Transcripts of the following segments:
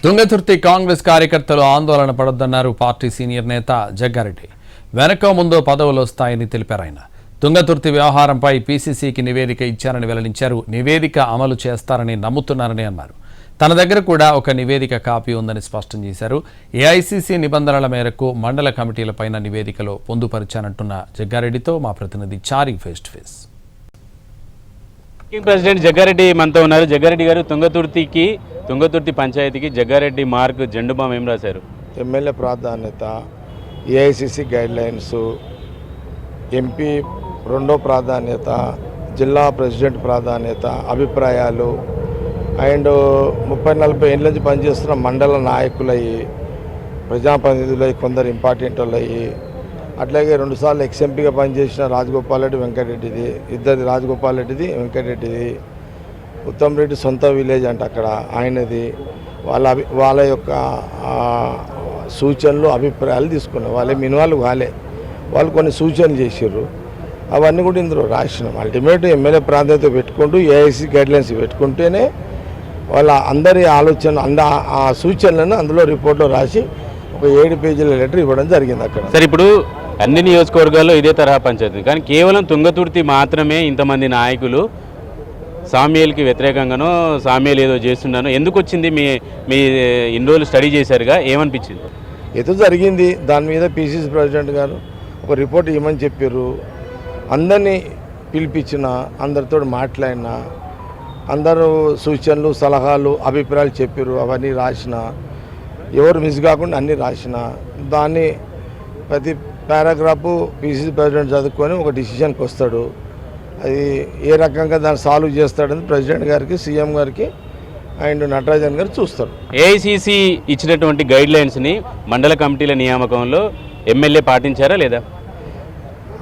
తుంగతుర్తి కాంగ్రెస్ కార్యకర్తలు ఆందోళన పడొద్దన్నారు party senior నేత జగ్గారెడ్డి. వెనక ముందో పదవులు వస్తాయని తెలిపారు ఆయన. తుంగతుర్తి వ్యవహారంపై పీసీసీకి నివేదిక ఇచ్చారని వెల్లడించారు. నివేదిక అమలు చేస్తారని నమ్ముతున్నారని అన్నారు. తన దగ్గర కూడా ఒక నివేదిక కాపీ ఉందని స్పష్టం చేశారు. ఏఐసీసీ నిబంధనల మేరకు మండల కమిటీలపైన నివేదికలో పొందుపరిచానంటున్న జగ్గారెడ్డితో మా ప్రతినిధి Chari face to face. President Jaggareddy మనతో ఉన్నారు. జగ్గారెడ్డి గారు, తుంగతుర్తి పంచాయతీకి జగ్గారెడ్డి మార్క్ జెండుబామ్ ఏం రాశారు? ఎమ్మెల్యే ప్రాధాన్యత, ఏఐసిసి గైడ్లైన్స్, ఎంపీ రెండో ప్రాధాన్యత, జిల్లా ప్రెసిడెంట్ ప్రాధాన్యత, అభిప్రాయాలు అండ్ 30-40 ఏళ్ళ నుంచి పనిచేస్తున్న మండల నాయకులయ్యి, ప్రజాప్రతినిధులయ్యి, కొందరు ఇంపార్టెంట్ వాళ్ళయ్యి, అట్లాగే 2 సార్లు ఎక్స్ఎంపీగా పనిచేసిన రాజగోపాల్ రెడ్డి వెంకటరెడ్డిది, ఇద్దరిది రాజగోపాల్ రెడ్డిది వెంకటరెడ్డిది, ఉత్తమ్ రెడ్డి సొంత విలేజ్ అంటే అక్కడ ఆయనది, వాళ్ళ యొక్క సూచనలు అభిప్రాయాలు తీసుకున్నారు. వాళ్ళేమి ఇన్వాల్వ్ కాలే, వాళ్ళు కొన్ని సూచనలు చేసారు. అవన్నీ కూడా ఇందులో రాసినాం. అల్టిమేట్ ఎమ్మెల్యే ప్రాధాన్యత పెట్టుకుంటూ ఏఐసీ గైడ్లైన్స్ పెట్టుకుంటేనే వాళ్ళ అందరి ఆలోచన ఆ సూచనలను అందులో రిపోర్ట్లో రాసి ఒక 7 పేజీల లెటర్ ఇవ్వడం జరిగింది అక్కడ. సరే, ఇప్పుడు అన్ని నియోజకవర్గాల్లో ఇదే తరహా పంచాయతీ, కానీ కేవలం తుంగతుర్తి మాత్రమే ఇంతమంది నాయకులు సామ్యాలకి వ్యతిరేకంగానో సామ్యాలు ఏదో చేస్తున్నానో ఎందుకు వచ్చింది? మీ ఇన్ని రోజులు స్టడీ చేశారుగా, ఏమనిపించింది? ఏదో జరిగింది, దాని మీద పీసీసీ ప్రెసిడెంట్ గారు ఒక రిపోర్ట్ ఇవ్వమని చెప్పారు. అందరినీ పిలిపించిన, అందరితో మాట్లాడిన, అందరూ సూచనలు సలహాలు అభిప్రాయాలు చెప్పారు. అవన్నీ రాసిన, ఎవరు మిస్ కాకుండా అన్నీ రాసిన, దాన్ని ప్రతి పారాగ్రాఫ్ పీసీసీ ప్రెసిడెంట్ చదువుకొని ఒక డిసిషన్కి వస్తాడు. అది ఏ రకంగా దాన్ని సాల్వ్ చేస్తాడని ప్రెసిడెంట్ గారికి, సీఎం గారికి అండ్ నటరాజన్ గారు చూస్తారు. ఏఐసీసీ ఇచ్చినటువంటి గైడ్లైన్స్ని మండల కమిటీల నియామకంలో ఎమ్మెల్యే పాటించారా లేదా?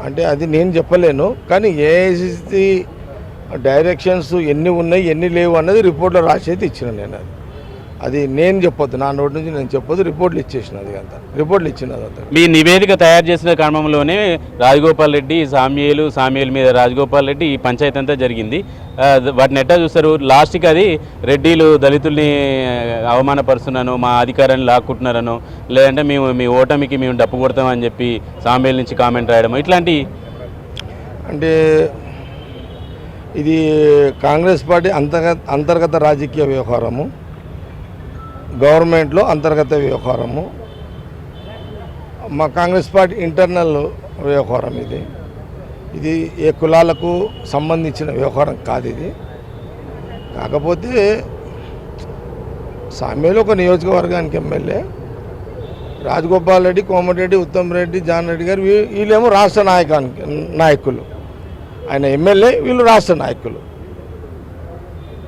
అంటే అది నేను చెప్పలేను, కానీ ఏఐసీసీ డైరెక్షన్స్ ఎన్ని ఉన్నాయి ఎన్ని లేవు అన్నది రిపోర్ట్లో రాసేది ఇచ్చిన నేను. అది నేను చెప్పొద్దు, నా నోటి నుంచి నేను చెప్పొద్దు. రిపోర్ట్లు ఇచ్చేసిన, అది అంతా రిపోర్ట్లు ఇచ్చినది అంతా. మీ నివేదిక తయారు చేసిన క్రమంలోనే రాజగోపాల్ రెడ్డి, సామ్యాల మీద రాజగోపాల్ రెడ్డి ఈ పంచాయతీ అంతా జరిగింది. వాటిని ఎట్టా చూస్తారు? లాస్ట్కి అది రెడ్డిలు దళితుల్ని అవమానపరుస్తున్నాను, మా అధికారాన్ని లాక్కుంటున్నారనో, లేదంటే మీ ఓటమికి మేము డప్పు కొడతామని చెప్పి సామ్యాల నుంచి కామెంట్ రాయడం, ఇట్లాంటి. అంటే ఇది కాంగ్రెస్ పార్టీ అంతర్గత రాజకీయ వ్యవహారము, గవర్నమెంట్లో అంతర్గత వ్యవహారము, మా కాంగ్రెస్ పార్టీ ఇంటర్నల్ వ్యవహారం. ఇది ఏ కులాలకు సంబంధించిన వ్యవహారం కాదు. ఇది కాకపోతే సామ్యాలు ఒక నియోజకవర్గానికి ఎమ్మెల్యే, రాజగోపాల్ రెడ్డి, కోమటిరెడ్డి, ఉత్తమ్ రెడ్డి, జాన్ రెడ్డి గారు వీళ్ళేమో రాష్ట్ర నాయకులు. ఆయన ఎమ్మెల్యే, వీళ్ళు రాష్ట్ర నాయకులు.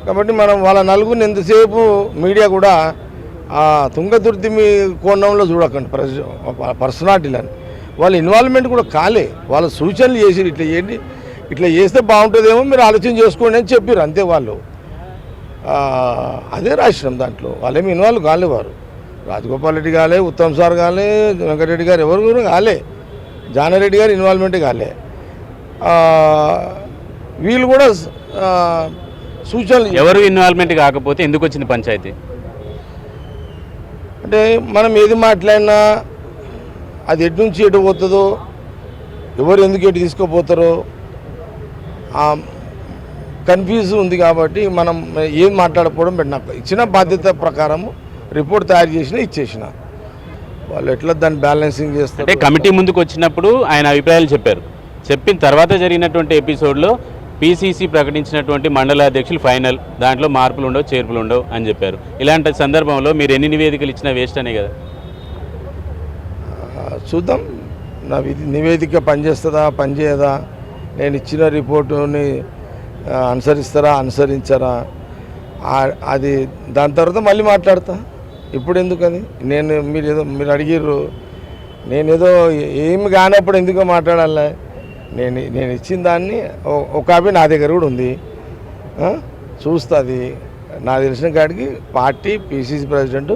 కాబట్టి మనం వాళ్ళ నలుగురిని ఎంతసేపు మీడియా కూడా తుంగతుర్తి మీ కోణంలో చూడకండి, పర్సనాలిటీలని. వాళ్ళ ఇన్వాల్వ్మెంట్ కూడా కాలే, వాళ్ళ సూచనలు చేసి ఇట్లా చేయండి, ఇట్లా చేస్తే బాగుంటుందేమో, మీరు ఆలోచన చేసుకోండి అని చెప్పారు అంతే. వాళ్ళు అదే రాసినాం దాంట్లో. వాళ్ళేమి ఇన్వాల్వ్ కాలేవారు. రాజగోపాల్ రెడ్డి కాలే, ఉత్తమ్ సార్ కాలే, వెంకటరెడ్డి గారు ఎవరు కూడా కాలే, జానారెడ్డి గారు ఇన్వాల్వ్మెంట్ కాలే. వీళ్ళు కూడా సూచనలు. ఎవరు ఇన్వాల్వ్మెంట్ కాకపోతే ఎందుకు వచ్చింది పంచాయతీ? అంటే మనం ఏది మాట్లాడినా అది ఎటు నుంచి ఎటు పోతుందో, ఎవరు ఎందుకు ఎటు తీసుకుపోతారో కన్ఫ్యూజ్ ఉంది. కాబట్టి మనం ఏం మాట్లాడకపోవడం నాకు ఇచ్చిన బాధ్యత ప్రకారము రిపోర్ట్ తయారు చేసినా ఇచ్చేసిన. వాళ్ళు ఎట్లా దాన్ని బ్యాలెన్సింగ్ చేస్తారు. అంటే కమిటీ ముందుకు వచ్చినప్పుడు ఆయన అభిప్రాయాలు చెప్పిన తర్వాత జరిగినటువంటి ఎపిసోడ్లో పీసీసీ ప్రకటించినటువంటి మండల అధ్యక్షులు ఫైనల్, దాంట్లో మార్పులు ఉండవు, చేర్పులు ఉండవు అని చెప్పారు. ఇలాంటి సందర్భంలో మీరు ఎన్ని నివేదికలు ఇచ్చినా వేస్ట్ అనే కదా. చూద్దాం, నా నివేదిక పనిచేస్తుందా పనిచేయదా, నేను ఇచ్చిన రిపోర్టుని అనుసరించరా, అది దాని తర్వాత మళ్ళీ మాట్లాడతా. ఇప్పుడు ఎందుకు అది? మీరు అడిగిర్రు, నేనేదో ఏమి కానప్పుడు ఎందుకో మాట్లాడాలి. నేను ఇచ్చిన దాన్ని ఒక కాపీ నా దగ్గర కూడా ఉంది, చూస్తుంది. నాకు తెలిసిన కాడికి పార్టీ పీసీసీ ప్రెసిడెంట్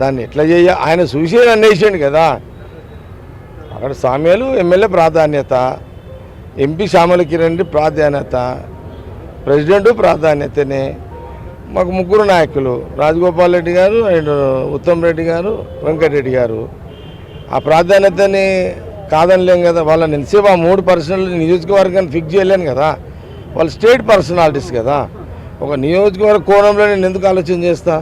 దాన్ని ఎట్లా ఆయన చూసేది అన్వేషండి కదా. అక్కడ సామ్యాలు ఎమ్మెల్యే ప్రాధాన్యత, ఎంపీ శ్యామల కిరణ్ రెడ్డి ప్రాధాన్యత, ప్రెసిడెంటు ప్రాధాన్యతనే, మాకు ముగ్గురు నాయకులు రాజగోపాల్ రెడ్డి గారు అండ్ ఉత్తమ్ రెడ్డి గారు వెంకటరెడ్డి గారు. ఆ ప్రాధాన్యతని కాదనిలేం కదా. వాళ్ళని ఎంతసేపు ఆ 3 పర్సనల్ నియోజకవర్గాన్ని ఫిక్స్ చేయలేను కదా. వాళ్ళు స్టేట్ పర్సనాలిటీస్ కదా. ఒక నియోజకవర్గ కోణంలో నేను ఎందుకు ఆలోచన చేస్తా?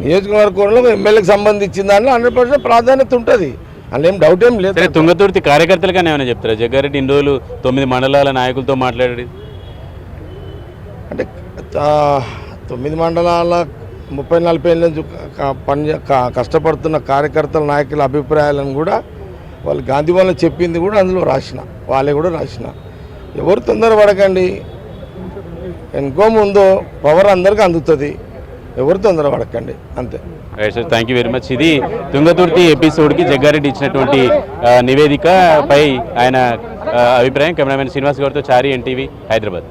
నియోజకవర్గ కోణంలో ఎమ్మెల్యేకి సంబంధించిన దాంట్లో 100% ప్రాధాన్యత ఉంటుంది. అందులో ఏం డౌట్ ఏం లేదు. సరే, తుంగతుర్తి కార్యకర్తలుగానే ఏమైనా చెప్తారా? జగ్గారెడ్డి ఇన్ని రోజులు 9 మండలాల నాయకులతో మాట్లాడి అంటే 9 మండలాల 30-40 ఏళ్ళ నుంచి కష్టపడుతున్న కార్యకర్తల నాయకుల అభిప్రాయాలను కూడా వాళ్ళు గాంధీ వాళ్ళు చెప్పింది కూడా అందులో రాసిన, వాళ్ళే కూడా రాసిన. ఎవరు తొందరపడకండి, ఎన్కో ముందో పవర్ అందరికీ అందుతుంది, ఎవరు తొందరపడకండి అంతే. Right sir, thank you very much. ఇది తుంగతుర్తి ఎపిసోడ్కి జగ్గారెడ్డి ఇచ్చినటువంటి నివేదికపై ఆయన అభిప్రాయం. కెమెరామెన్ శ్రీనివాస్ గారితో చారి, ఎన్టీవీ, హైదరాబాద్.